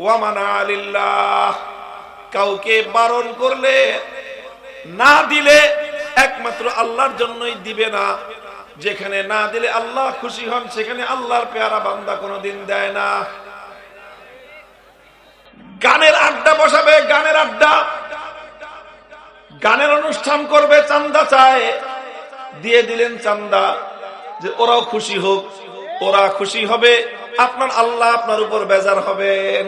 ওয়া মানা লিল্লাহ, কাউকে বারণ করলে না দিলে একমাত্র আল্লাহর জন্যই দিবে না। যেখানে না দিলে আল্লাহ খুশি হন সেখানে আল্লাহর পেয়ারা বান্দা কোনোদিন দেয় না। গানের আড্ডা বসাবে, গানের আড্ডা, গানের অনুষ্ঠান করবে, চান্দা চায়, দিয়ে দিলেন চান্দা, যে ওরাও খুশি হোক, ওরা খুশি হবে, আপনার আল্লাহ আপনার উপর বেজার হবেন।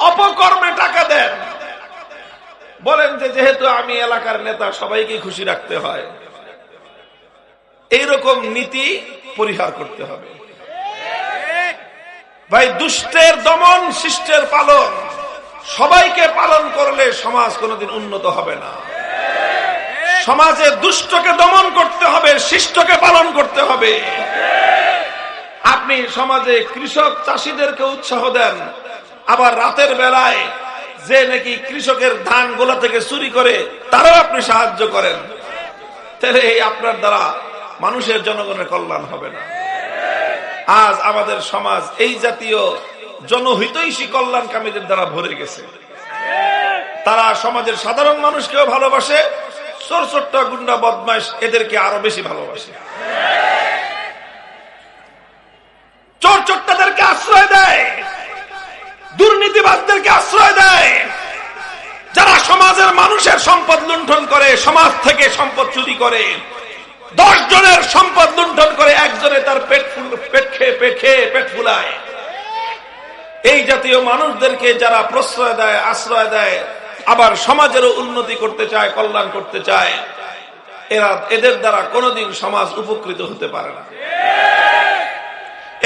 অপকর্মে টাকা দেন, বলেন যে যেহেতু আমি এলাকার নেতা সবাইকে খুশি রাখতে হয়, এইরকম নীতি পরিহার করতে হবে। ভাই, দুষ্টের দমন শিষ্টের পালন, সবাইকে পালন করলে সমাজ কোনোদিন উন্নত হবে না। সমাজে দুষ্টকে দমন করতে হবে, শিষ্টকে পালন করতে হবে। আপনি সমাজে কৃষক চাষীদেরকে উৎসাহ দেন, আবার রাতের বেলায় যে নাকি কৃষকের ধান গোলা থেকে চুরি করে তারাও আপনি সাহায্য করেন, তাহলে এই আপনার দ্বারা মানুষের জনগণের কল্যাণ হবে না। আজ আমাদের সমাজ এই জাতীয় জনহিতৈষী কল্যাণকামীদের দ্বারা ভরে গেছে। তারা সমাজের সাধারণ মানুষকেও ভালোবাসে, চোর চোট্টা গুন্ডা বদমাইশ এদেরকে আরো বেশি ভালোবাসে। চোর চোট্টাদেরকে আশ্রয় দেয়, দুর্নীতিবাজদেরকে আশ্রয় দেয়। যারা সমাজের মানুষের সম্পদ লুণ্ঠন করে, সমাজ থেকে সম্পদ চুরি করে, 10 জনের সম্পদ লুণ্ঠন করে একজনে তার পেট ফুলায়, এই জাতীয় মানুষদেরকে যারা প্রশ্রয় দেয়, আশ্রয় দেয়, আবার সমাজেরও উন্নতি করতে চায়, কল্যাণ করতে চায়, এদের দ্বারা কোনোদিন সমাজ উপকৃত হতে পারে না।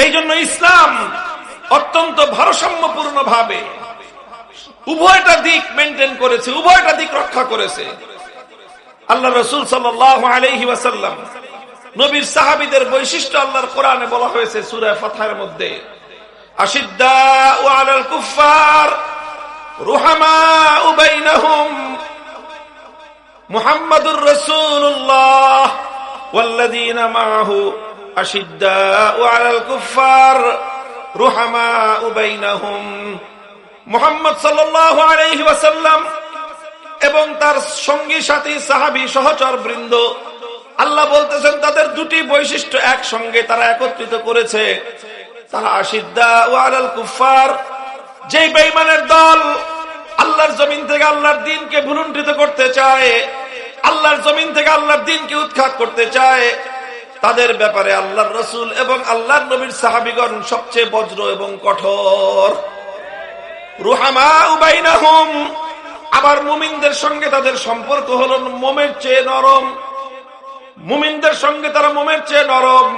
এই জন্য ইসলাম অত্যন্ত ভারসাম্যপূর্ণ ভাবে উভয়টা দিক মেনটেন করেছে, উভয়টা দিক রক্ষা করেছে। আল্লাহ রাসূল সাল্লাল্লাহু আলাইহি ওয়াসাল্লাম, নবীর সাহাবীদের বৈশিষ্ট্য আল্লাহর কোরআনে বলা হয়েছে সূরা ফাতহার মধ্যে, আশিদ্দাউ আলাল কুফফার রুহামাউ বাইনাহুম মুহাম্মাদুর রাসূলুল্লাহ ওয়াল্লাযীনা মাআহু আশিদ্দাউ আলাল কুফফার রুহামাউ বাইনাহুম। মুহাম্মদ সাল্লাল্লাহু আলাইহি ওয়াসাল্লাম এবং তার সঙ্গী সাথী সাহাবী সহচর বৃন্দ, আল্লাহ বলতেছেন তাদের দুটি বৈশিষ্ট্য একসঙ্গে তারা একত্রিত করেছে। তারা আশিদ্দাউ আলাল কুফফার, যে বেঈমানের দল আল্লাহর জমিন থেকে আল্লাহর দ্বীনকে ভুলুণ্ঠিত করতে চায়, আল্লাহর জমিন থেকে আল্লাহর দ্বীনকে উৎখাত করতে চায়, তাদের ব্যাপারে আল্লাহর রাসূল এবং আল্লাহর নবীর সাহাবীগণ সবচেয়ে বজ্র এবং কঠোর। রুহামাউ বাইনাহুম, আবার মুমিনদের সঙ্গে তাদের সম্পর্ক হলো মোমের চেয়ে নরম। মুমিনদের সঙ্গে তারা মোমের চেয়ে নরম,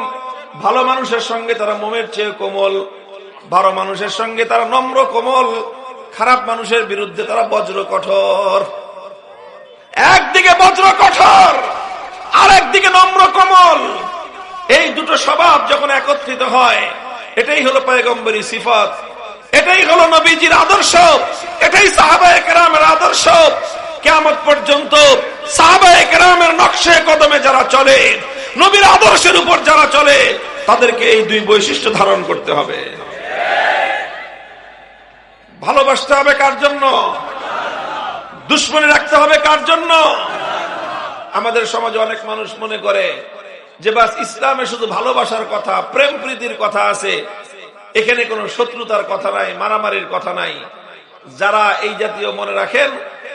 ভালো মানুষের সঙ্গে তারা মোমের চেয়ে কোমল, ভালো মানুষের সঙ্গে তারা নম্র কোমল, খারাপ মানুষের বিরুদ্ধে তারা বজ্র কঠোর। একদিকে বজ্র কঠোর, আর একদিকে নম্র কোমল। এই দুটো স্বভাব যখন একত্রিত হয়, এটাই হলো পয়গম্বরী সিফাত, এটাই হলো নবীজির আদর্শ, এটাই সাহাবায়ে কেরামের আদর্শ। কিয়ামত পর্যন্ত সাহাবায়ে কেরামের নকশে কদমে যারা চলে, নবীর আদর্শের উপর যারা চলে, তাদেরকে এই দুই বৈশিষ্ট্য ধারণ করতে হবে। ভালোবাসতে হবে কার জন্য? দুশ্মনী রাখতে হবে কার জন্য? আমাদের সমাজে অনেক মানুষ মনে করে যে বাস ইসলামে শুধু ভালোবাসার কথা, প্রেম প্রীতির কথা আছে, এখানে কোনো শত্রুতার কথা নাই, মারামারির কথা নাই। যারা এই জাতীয় মনে রাখেন,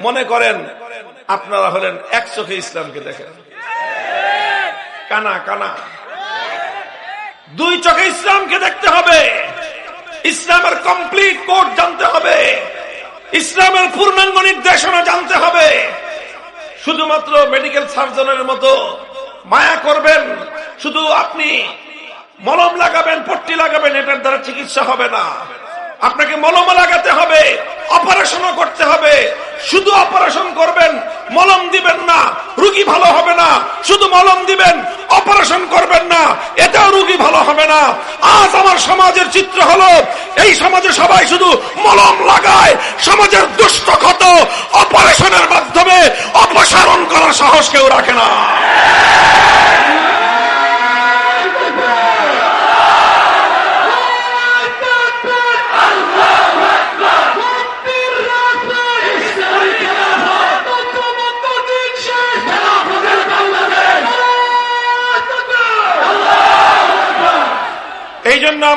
মনে করেন আপনারা হলেন এক চোখে ইসলামকে দেখেন। কানা কানা, দুই চোখে ইসলামকে দেখতে হবে। ইসলামের কমপ্লিট কোড জানতে হবে, ইসলামের পূর্ণাঙ্গ নির্দেশনা জানতে হবে। শুধুমাত্র মেডিকেল সার্জনের মতো মায়া করবেন, শুধু আপনি মলম লাগাবেন, পট্টি লাগাবেন, এটার দ্বারা চিকিৎসা হবে না। আপনাকে মলম লাগাতে হবে, অপারেশনও করতে হবে। শুধু অপারেশন করবেন, মলম দিবেন না, রোগী ভালো হবে না। শুধু মলম দিবেন, অপারেশন করবেন না, এটাও রোগী ভালো হবে না। আজ আমার সমাজের চিত্র হলো, এই সমাজে সবাই শুধু মলম লাগায়, সমাজের দুষ্ট ক্ষত অপারেশনের মাধ্যমে অপসারণ করার সাহস কেউ রাখে না।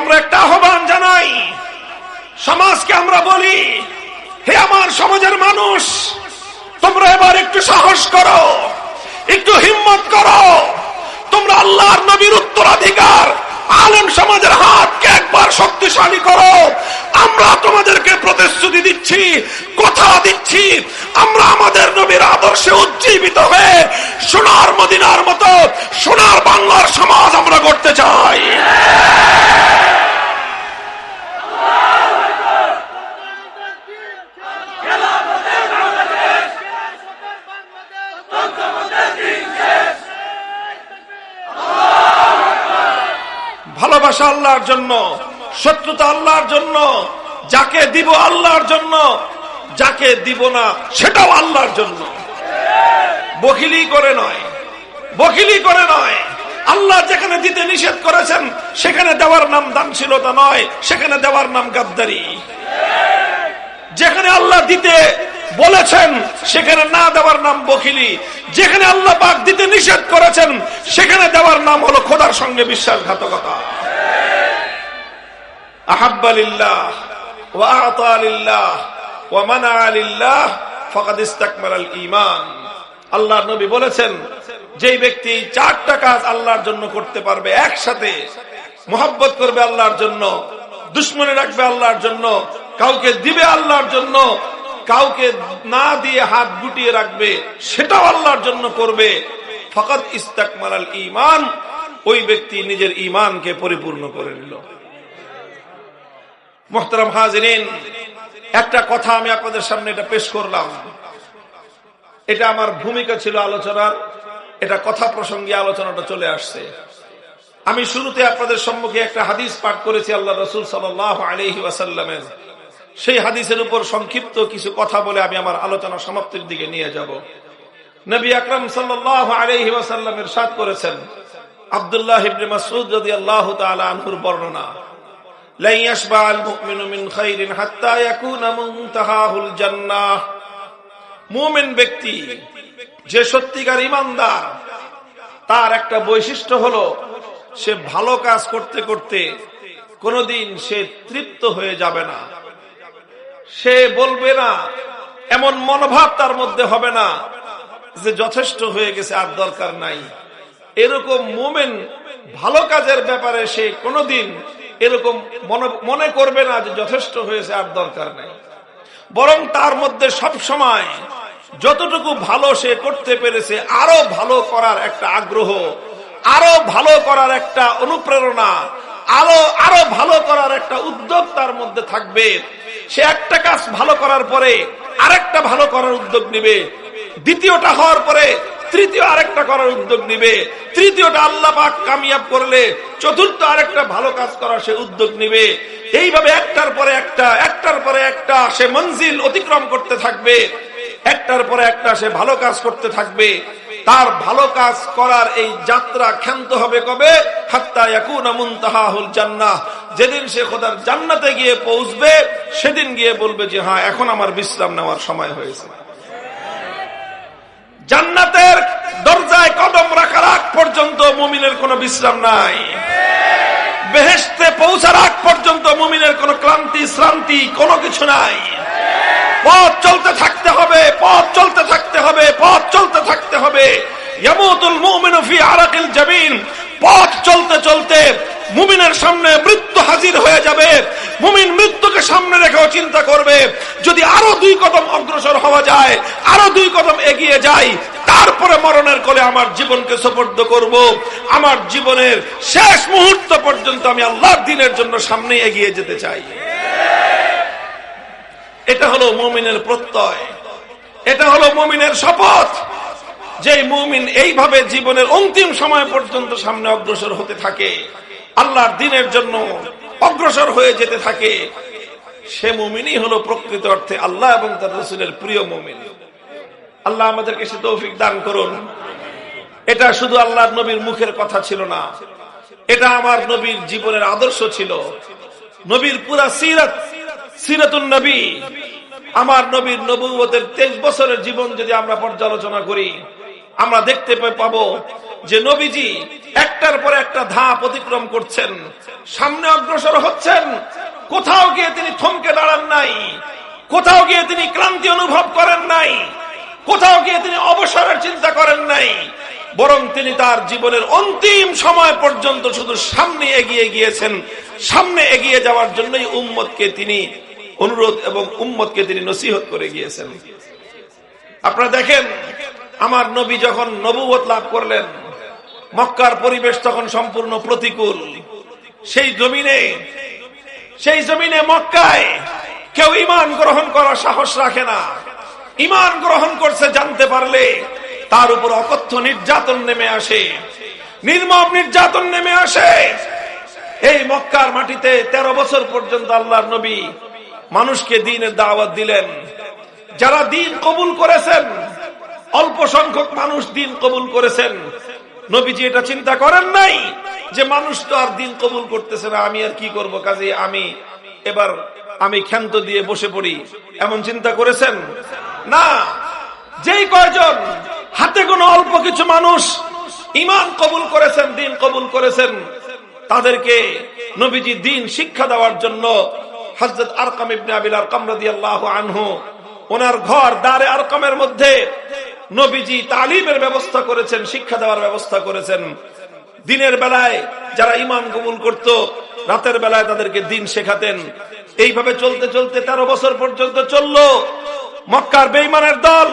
আমরা একটা আহ্বান জানাই, সমাজকে আমরা বলি, হে আমার সমাজের মানুষ, তোমরা এবার একটু সাহস করো, একটু হিম্মত করো। তোমরা আল্লাহর নবীর উত্তরাধিকার আলেম সমাজের হাতকে একবার শক্তিশালী করো। আমরা তোমাদেরকে প্রতিশ্রুতি দিচ্ছি, কথা দিচ্ছি, আমরা আমাদের নবীর আদর্শে উজ্জীবিত হয়ে সোনার মদিনার মতো সোনার বাংলার সমাজ আমরা গড়তে চাই। ভালোবাসা আল্লাহর জন্য, শত্রুতা আল্লাহর জন্য, যাকে দিব আল্লাহর জন্য, যাকে দিব না সেটাও আল্লাহর জন্য। বখিলি করে নয়, বখিলি করে নয়। আল্লাহ যেখানে দিতে নিষেধ করেছেন সেখানে দেওয়ার নাম দানশীলতা নয়, সেখানে দেওয়ার নাম গাদ্দারি। যেখানে আল্লাহ দিতে বলেছেন সেখানে না দেওয়ার নাম বখিলি। যেখানে আল্লাহ পাক দিতে নিষেধ করেছেন সেখানে দেওয়ার নাম হলো খোদার সঙ্গে বিশ্বাসঘাতকতা। আহাব্বা লিল্লাহ ওয়া আতা লিল্লাহ ওয়া মানা লিল্লাহ ফাকাদ ইসতাকমালাল ঈমান। আল্লাহর নবী বলেছেন, যেই ব্যক্তি চারটা কাজ আল্লাহর জন্য করতে পারবে একসাথে, মুহাব্বত করবে আল্লাহর জন্য, দুশমনি রাখবে আল্লাহর জন্য, কাউকে দিবে আল্লাহর জন্য, কাউকে না দিয়ে হাত গুটিয়ে রাখবে সেটাও আল্লাহর জন্য করবে, ফাকাদ ইসতাকমালাল ঈমান, ওই ব্যক্তি নিজের ঈমানকে পরিপূর্ণ করে নিল। মুহতারাম হাজিরিন, একটা কথা আমি আপনাদের সামনে এটা পেশ করলাম, এটা আমার ভূমিকা ছিল আলোচনার, এটা কথা প্রসঙ্গে আলোচনাটা চলে আসছে। আমি শুরুতে আপনাদের সম্মুখে একটা হাদিস পাঠ করেছি আল্লাহ রাসূল সাল্লাল্লাহু আলাইহি ওয়াসাল্লামের। সেই হাদিসের উপর সংক্ষিপ্ত কিছু কথা বলে আমি আমার আলোচনা সমাপ্তির দিকে নিয়ে যাব। নবী আকরাম সাল্লাল্লাহু আলাইহি ওয়াসাল্লাম ইরশাদ করেছেন, আব্দুল্লাহ ইবনে মাসউদ রাদিয়াল্লাহু তাআলা আনহুর বর্ণনা, লা ইয়াশবা'আল মুমিনু মিন খাইরিন হাত্তা ইয়াকুনা মুনতাহাহুল জান্নাহ। মুমিন ব্যক্তি যে সত্যিকার ঈমানদার, তার একটা বৈশিষ্ট্য হলো সে ভালো কাজ করতে করতে কোনোদিন সে তৃপ্ত হয়ে যাবে না। সে বলবে না, এমন মনোভাব তার মধ্যে হবে না যে যথেষ্ট হয়ে গেছে আর দরকার নাই। এরকম মুমিন ভালো কাজের ব্যাপারে সে কোনোদিন এরকম মনে করবে না যে যথেষ্ট হয়েছে আর দরকার নাই, বরং তার মধ্যে সব সময় যতটুকু ভালো সে করতে পেরেছে আরো ভালো করার একটা আগ্রহ, আরো ভালো করার একটা অনুপ্রেরণা, আরো ভালো করার একটা উদ্যোগ তার মধ্যে থাকবে। সে একটা কাজ ভালো করার পরে আরেকটা ভালো করার উদ্যোগ নিবে, দ্বিতীয়টা হওয়ার পরে তৃতীয় আরেকটা করার উদ্যোগ নিবে, তৃতীয়টা আল্লাহ পাক কামিয়াব করলে চতুর্থ আরেকটা ভালো কাজ করার সে উদ্যোগ নিবে। এইভাবে একটার পরে একটা সে মঞ্জিল অতিক্রম করতে থাকবে, একটার পরে একটা সে ভালো কাজ করতে থাকবে। তার ভালো কাজ করার এই যাত্রা ক্ষান্ত হবে কবে? হাত্তা ইয়াকুনা মুনতাহাহুল জান্নাহ। যেদিন সে খোদার জান্নাতে গিয়ে পৌঁছবে সেদিন গিয়ে বলবে যে হ্যাঁ, এখন আমার বিশ্রাম নেওয়ার সময় হয়েছে। জান্নাতের দরজায় কদম রাখার আগ পর্যন্ত মুমিনের কোনো বিশ্রাম নাই। বেহেশতে পৌঁছার আগ পর্যন্ত মুমিনের কোনো ক্লান্তি শ্রান্তি কোনো কিছু নাই। পথ চলতে থাকতে হবে, পথ চলতে থাকতে হবে, পথ চলতে থাকতে হবে। ইয়ামুতুল মুমিনু ফি আরাকিল জাবিন। পথ চলতে চলতে মুমিনের সামনে মৃত্যু হাজির হয়ে যাবে। মুমিন মৃত্যুকে সামনে রেখেও চিন্তা করবে, যদি আরো 2 কদম অগ্রসর হওয়া যায়, আরো 2 কদম এগিয়ে যাই, তারপরে মরণের কোলে আমার জীবনকে সুপর্দ করব। আমার জীবনের শেষ মুহূর্ত পর্যন্ত আমি আল্লাহর দ্বীনের জন্য সামনে এগিয়ে যেতে চাই। এটা হলো মুমিনের প্রত্যয়, এটা হলো মুমিনের শপথ। যে মুমিন এইভাবে জীবনের অন্তিম সময় পর্যন্ত সামনে অগ্রসর হতে থাকে, আল্লাহর দ্বীনের জন্য অগ্রসর হয়ে যেতে থাকে, সে মুমিনই হলো প্রকৃত অর্থে আল্লাহ এবং তার রাসূলের প্রিয় মুমিন। আল্লাহ আমাদেরকে সে তৌফিক দান করুন। এটা শুধু আল্লাহর নবীর মুখের কথা ছিল না, এটা আমার নবীর জীবনের আদর্শ ছিল। নবীর পুরা সিরাতুন নবী, আমার নবীর নবুয়তের 23 বছরের জীবন যদি আমরা পর্যালোচনা করি, আমরা দেখতে পাবো যে নবীজি একটার পর একটা ধাপ অতিক্রম করছেন, সামনে অগ্রসর হচ্ছেন, কোথাও গিয়ে তিনি থমকে দাঁড়ান নাই, কোথাও গিয়ে তিনি ক্লান্তি অনুভব করেন নাই, কোথাও গিয়ে তিনি অবসরের চিন্তা করেন নাই, বরং তিনি তার জীবনের অন্তিম সময় পর্যন্ত শুধু সামনে এগিয়ে গিয়েছেন। সামনে এগিয়ে যাওয়ার জন্যই উম্মতকে তিনি অনুরোধ এবং উম্মতকে তিনি নসিহত করে গিয়েছেন। আপনারা দেখেন, আমার নবী যখন নবুয়ত লাভ করলেন, মক্কার পরিবেশ তখন সম্পূর্ণ প্রতিকূল। সেই জমিনে মক্কায় কেউ ঈমান গ্রহণ করার সাহস রাখে না। ঈমান গ্রহণ করছে জানতে পারলে তার উপর অকথ্য নির্যাতন নেমে আসে, নির্মম নির্যাতন নেমে আসে। এই মক্কার মাটিতে 13 বছর পর্যন্ত আল্লাহর নবী মানুষকে দ্বীনের দাওয়াত দিলেন। যারা দ্বীন কবুল করেছেন, অল্প সংখ্যক মানুষ দ্বীন কবুল করেছেন। নবীজি এটা চিন্তা করেন নাই যে মানুষ তো আর দ্বীন কবুল করতেছে না, আমি আর কি করব, কাজে আমি ক্ষান্ত দিয়ে বসে পড়ি, এমন চিন্তা করেছেন না। যেই কয়জন হাতে গোনা অল্প কিছু মানুষ ঈমান কবুল করেছেন, দ্বীন কবুল করেছেন, তাদেরকে নবীজি দ্বীন শিক্ষা দেওয়ার জন্য হযরত আরকাম ইবনে আবিল আরকাম রাদিয়াল্লাহু আনহু ওনার ঘর দারে আরকামের মধ্যে নবীজি তালিমের ব্যবস্থা করেছেন, শিক্ষা দেওয়ার ব্যবস্থা করেছেন। দিনের বেলায় যারা ঈমান কবুল করত, রাতের বেলায় তাদেরকে দ্বীন শেখাতেন। এইভাবে চলতে চলতে 13 বছর পর্যন্ত চলল। মক্কার বেঈমানের দল